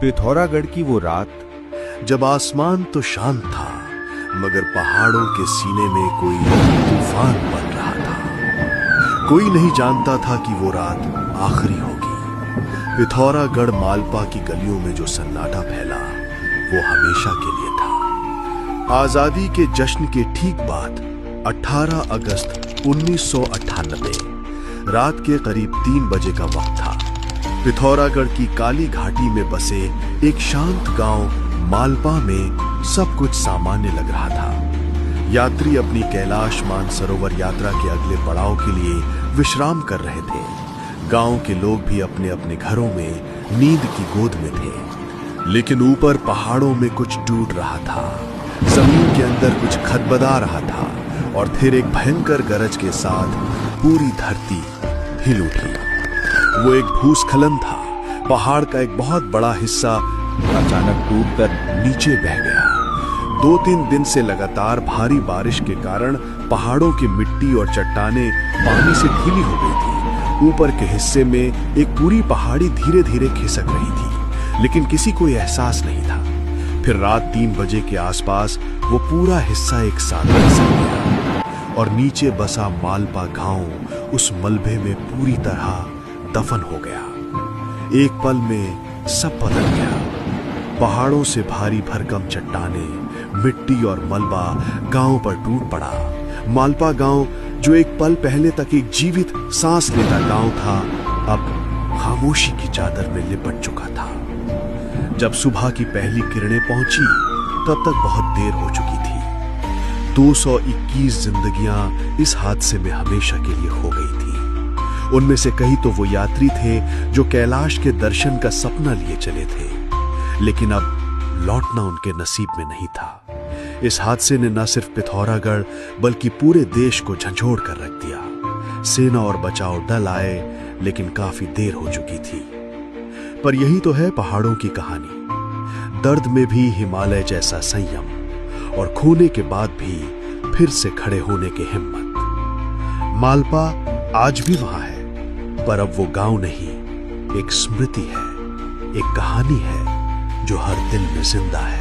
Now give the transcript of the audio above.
पिथौरागढ़ की वो रात जब आसमान तो शांत था, मगर पहाड़ों के सीने में कोई तूफान बन रहा था। कोई नहीं जानता था कि वो रात आखिरी होगी। पिथौरागढ़ मालपा की गलियों में जो सन्नाटा फैला, वो हमेशा के लिए था। आजादी के जश्न के ठीक बाद 18 अगस्त 1998 रात के करीब 3 बजे का वक्त था। पिथौरागढ़ की काली घाटी में बसे एक शांत गांव मालपा में सब कुछ सामान्य लग रहा था। यात्री अपनी कैलाश मानसरोवर यात्रा के अगले पड़ाव के लिए विश्राम कर रहे थे। गांव के लोग भी अपने अपने घरों में नींद की गोद में थे। लेकिन ऊपर पहाड़ों में कुछ टूट रहा था, जमीन के अंदर कुछ खदबदा रहा था और फिर एक भयंकर गरज के साथ पूरी धरती हिल उठी। वो एक भूस्खलन था। पहाड़ का एक बहुत बड़ा हिस्सा अचानक टूटकर नीचे बह गया। 2-3 दिन से लगातार भारी बारिश के कारण पहाड़ों की मिट्टी और चट्टानें पानी से ढीली हो गई थी। ऊपर के हिस्से में एक पूरी पहाड़ी धीरे धीरे खिसक रही थी, लेकिन किसी को यह एहसास नहीं था। फिर रात 3 बजे के आसपास वो पूरा हिस्सा एक साथ खिसक गया और नीचे बसा मालपा गांव उस मलबे में पूरी तरह दफन हो गया। एक पल में सब बदल गया। पहाड़ों से भारी भरकम चट्टानें, मिट्टी और मलबा गांव पर टूट पड़ा। मालपा गांव, जो एक पल पहले तक एक जीवित सांस लेता गांव था, अब खामोशी की चादर में लिपट चुका था। जब सुबह की पहली किरणें पहुंची, तब तक बहुत देर हो चुकी थी। 221 जिंदगियां इस हादसे में हमेशा के लिए खो गई थी। उनमें से कई तो वो यात्री थे जो कैलाश के दर्शन का सपना लिए चले थे, लेकिन अब लौटना उनके नसीब में नहीं था। इस हादसे ने न सिर्फ पिथौरागढ़ बल्कि पूरे देश को झंझोड़ कर रख दिया। सेना और बचाव दल आए, लेकिन काफी देर हो चुकी थी। पर यही तो है पहाड़ों की कहानी। दर्द में भी हिमालय जैसा संयम और खोने के बाद भी फिर से खड़े होने की हिम्मत। मालपा आज भी वहां है, पर अब वो गांव नहीं, एक स्मृति है, एक कहानी है जो हर दिल में जिंदा है।